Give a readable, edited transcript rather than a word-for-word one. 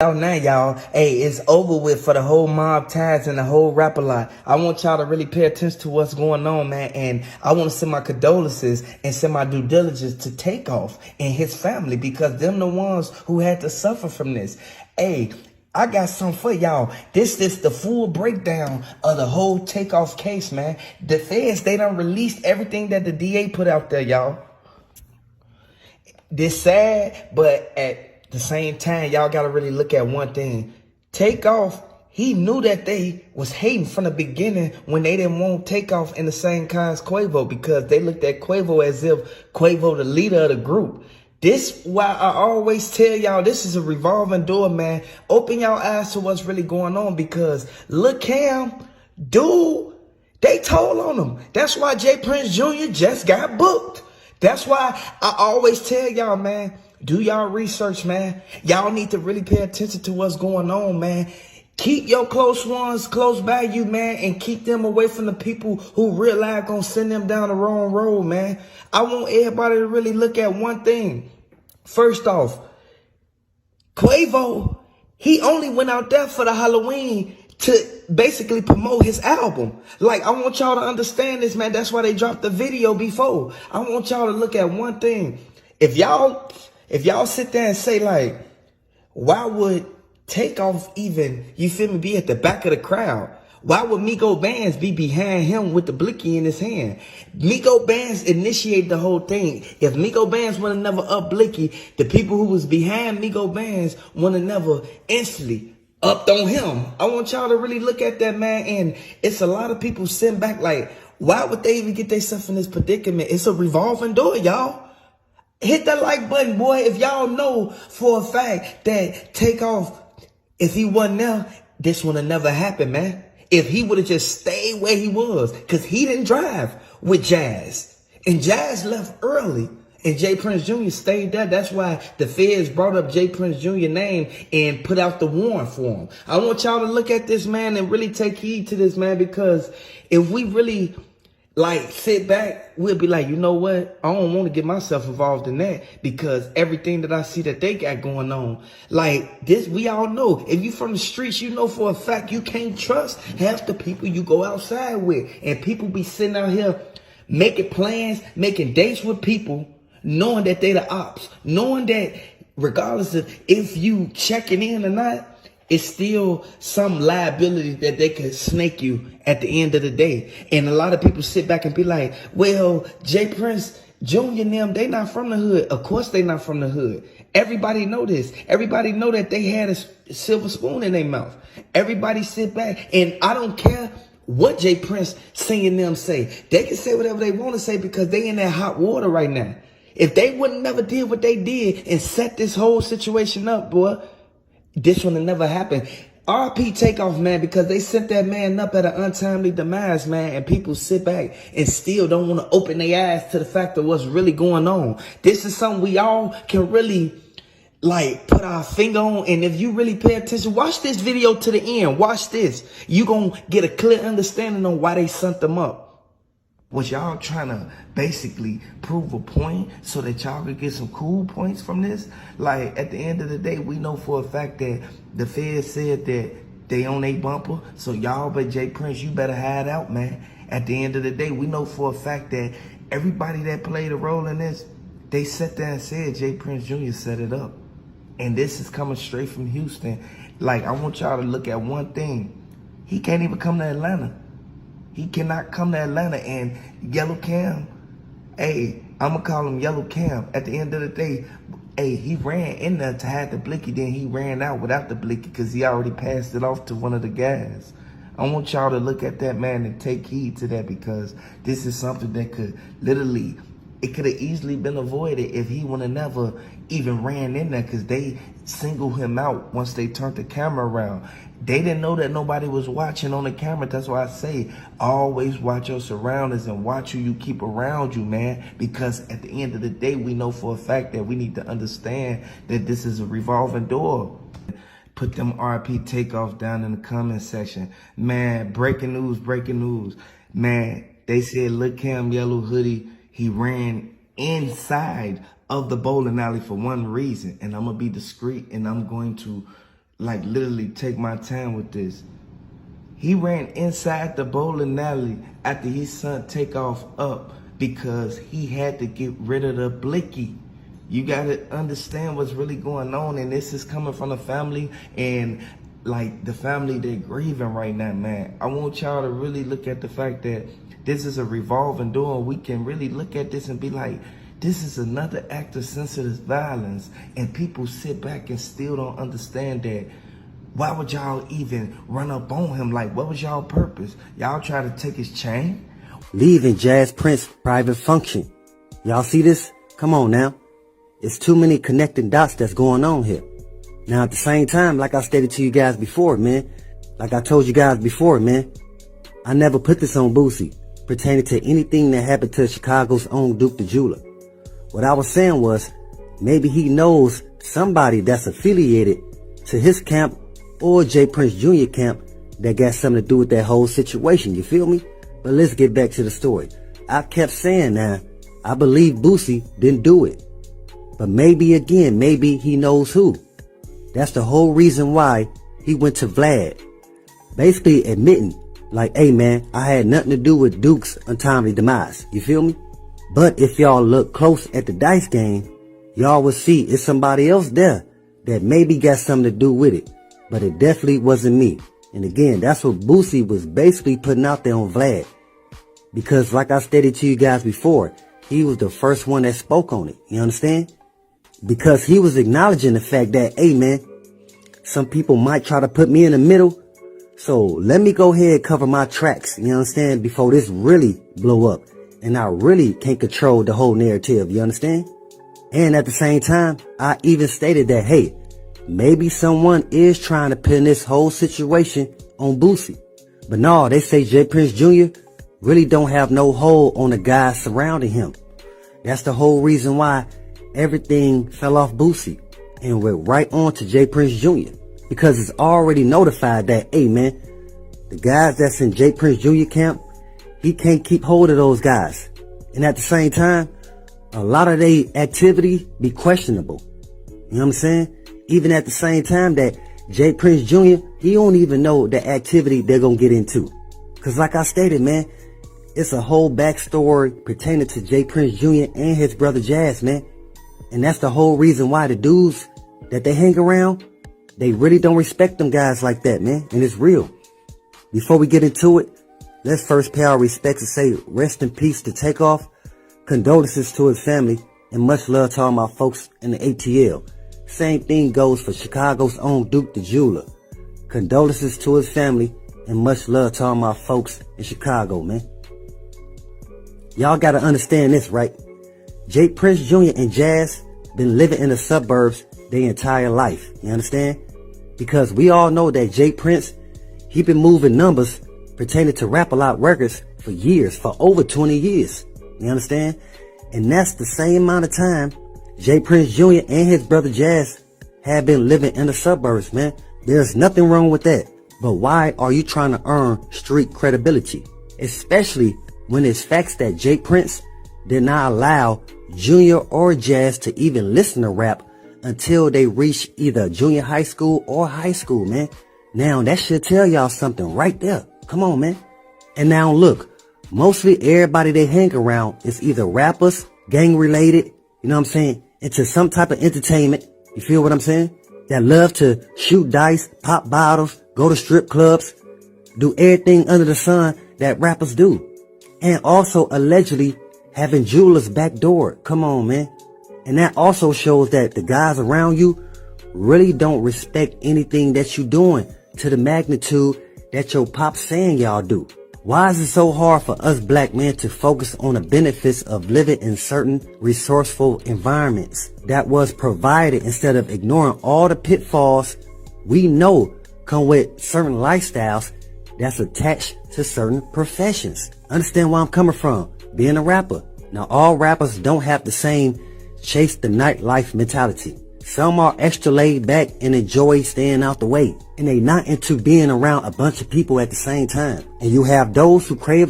Now, y'all, hey, it's over with for the whole mob ties and the whole rap-a-lot. I want y'all to really pay attention to what's going on, man, and I want to send my condolences and send my due diligence to Takeoff and his family, because them the ones who had to suffer from this. Hey, I got something for y'all. This is the full breakdown of the whole Takeoff case, man. The feds, they done released everything that the DA put out there, y'all. This sad, but at the same time, y'all got to really look at one thing. Takeoff, he knew that they was hating from the beginning when they didn't want Takeoff in the same kind as Quavo, because they looked at Quavo as if Quavo the leader of the group. This why I always tell y'all, this is a revolving door, man. Open y'all eyes to what's really going on, because Lil Cam, dude, they told on him. That's why J Prince Jr. just got booked. That's why I always tell y'all, man, do y'all research, man. Y'all need to really pay attention to what's going on, man. Keep your close ones close by you, man, and keep them away from the people who realize gonna send them down the wrong road, man. I want everybody to really look at one thing. First off, Quavo, he only went out there for the Halloween to basically promote his album. Like, I want y'all to understand this, man. That's why they dropped the video before. I want y'all to look at one thing. If y'all sit there and say, like, why would Takeoff even, you feel me, be at the back of the crowd? Why would Migos Bands be behind him with the blicky in his hand? Migos Bands initiated the whole thing. If Migos Bands would have never up blicky, the people who was behind Migos Bands would have never instantly upped on him. I want y'all to really look at that, man. And it's a lot of people sitting back like, why would they even get themselves in this predicament? It's a revolving door, y'all. Hit that like button, boy. If y'all know for a fact that Takeoff, if he wasn't there, this would have never happened, man. If he would have just stayed where he was, because he didn't drive with Jazz. And Jazz left early. And J Prince Jr. stayed there. That's why the feds brought up J Prince Jr. name and put out the warrant for him. I want y'all to look at this, man, and really take heed to this, man, because if we really like sit back, we'll be like, you know what? I don't want to get myself involved in that, because everything that I see that they got going on, like this, we all know. If you from the streets, you know for a fact you can't trust half the people you go outside with. And people be sitting out here making plans, making dates with people, knowing that they the ops, knowing that regardless of if you checking in or not, it's still some liability that they could snake you at the end of the day. And a lot of people sit back and be like, well, J Prince Jr. and them, they not from the hood. Of course they not from the hood. Everybody know this. Everybody know that they had a silver spoon in their mouth. Everybody sit back, and I don't care what J Prince singing them say. They can say whatever they want to say, because they in that hot water right now. If they wouldn't never did what they did and set this whole situation up, boy, this would have never happened. RP Takeoff, man, because they sent that man up at an untimely demise, man, and people sit back and still don't want to open their eyes to the fact of what's really going on. This is something we all can really, like, put our finger on. And if you really pay attention, watch this video to the end. Watch this. You going to get a clear understanding on why they sent them up. Was y'all trying to basically prove a point so that y'all could get some cool points from this? Like, at the end of the day, we know for a fact that the feds said that they on a bumper. So y'all, but J Prince, you better hide out, man. At the end of the day, we know for a fact that everybody that played a role in this, they sat there and said J Prince Jr. set it up. And this is coming straight from Houston. Like, I want y'all to look at one thing. He can't even come to Atlanta. He cannot come to Atlanta. And Yellow Cam, hey, I'm going to call him Yellow Cam. At the end of the day, hey, he ran in there to hide the blicky. Then he ran out without the blicky because he already passed it off to one of the guys. I want y'all to look at that, man, and take heed to that, because this is something that could literally, it could have easily been avoided if he would have never even ran in there, because they singled him out once they turned the camera around. They didn't know that nobody was watching on the camera. That's why I say always watch your surroundings and watch who you keep around you, man. Because at the end of the day, we know for a fact that we need to understand that this is a revolving door. Put them RP Takeoff down in the comment section. Man, breaking news. Man, they said Lil Cam Yellow Hoodie, he ran inside of the bowling alley for one reason. And I'm going to be discreet, and I'm going to like literally take my time with this. He ran inside the bowling alley after his son take off up because he had to get rid of the blicky. You gotta understand what's really going on, and this is coming from the family, and like the family, they're grieving right now, man. I want y'all to really look at the fact that this is a revolving door, and we can really look at this and be like, this is another act of senseless violence, and people sit back and still don't understand that. Why would y'all even run up on him? Like, what was y'all purpose? Y'all try to take his chain? Leaving Jazz Prince private function. Y'all see this? Come on now. It's too many connecting dots that's going on here. Now at the same time, like I stated to you guys before, man, like I told you guys before, man, I never put this on Boosie pertaining to anything that happened to Chicago's own Duke the Jeweler. What I was saying was, maybe he knows somebody that's affiliated to his camp or J. Prince Jr. camp that got something to do with that whole situation, you feel me? But let's get back to the story. I kept saying now, I believe Boosie didn't do it. But maybe again, maybe he knows who. That's the whole reason why he went to Vlad. Basically admitting, like, hey man, I had nothing to do with Duke's untimely demise, you feel me? But if y'all look close at the dice game, y'all will see it's somebody else there that maybe got something to do with it. But it definitely wasn't me. And again, that's what Boosie was basically putting out there on Vlad. Because like I stated to you guys before, he was the first one that spoke on it. You understand? Because he was acknowledging the fact that, hey man, some people might try to put me in the middle. So let me go ahead and cover my tracks, you understand, before this really blow up. And I really can't control the whole narrative, you understand? And at the same time, I even stated that, hey, maybe someone is trying to pin this whole situation on Boosie. But no, they say J. Prince Jr. really don't have no hold on the guys surrounding him. That's the whole reason why everything fell off Boosie and went right on to J. Prince Jr. Because it's already notified that, hey man, the guys that's in J. Prince Jr. camp, he can't keep hold of those guys. And at the same time, a lot of their activity be questionable. You know what I'm saying? Even at the same time that J. Prince Jr., he don't even know the activity they're gonna get into. Cause like I stated, man, it's a whole backstory pertaining to J. Prince Jr. and his brother Jazz, man. And that's the whole reason why the dudes that they hang around, they really don't respect them guys like that, man. And it's real. Before we get into it, let's first pay our respects and say rest in peace to Takeoff, condolences to his family, and much love to all my folks in the ATL. Same thing goes for Chicago's own Duke the Jeweler. Condolences to his family, and much love to all my folks in Chicago, man. Y'all gotta understand this, right? J. Prince Jr. and Jazz been living in the suburbs their entire life. You understand? Because we all know that J. Prince, he been moving numbers pertaining to Rap-A-Lot Records for years, for over 20 years. You understand? And that's the same amount of time J. Prince Jr. and his brother Jazz have been living in the suburbs, man. There's nothing wrong with that. But why are you trying to earn street credibility? Especially when it's facts that J. Prince did not allow Junior or Jazz to even listen to rap until they reach either junior high school or high school, man. Now that should tell y'all something right there. Come on, man. And now look, mostly everybody they hang around is either rappers, gang related, you know what I'm saying, into some type of entertainment. You feel what I'm saying? That love to shoot dice, pop bottles, go to strip clubs, do everything under the sun that rappers do. And also allegedly having jewelers back door. Come on, man. And that also shows that the guys around you really don't respect anything that you doing to the magnitude that your pop's saying y'all do. Why is it so hard for us black men to focus on the benefits of living in certain resourceful environments that was provided instead of ignoring all the pitfalls we know come with certain lifestyles that's attached to certain professions? Understand where I'm coming from? Being a rapper. Now all rappers don't have the same chase the nightlife mentality. Some are extra laid back and enjoy staying out the way. And they not into being around a bunch of people at the same time. And you have those who crave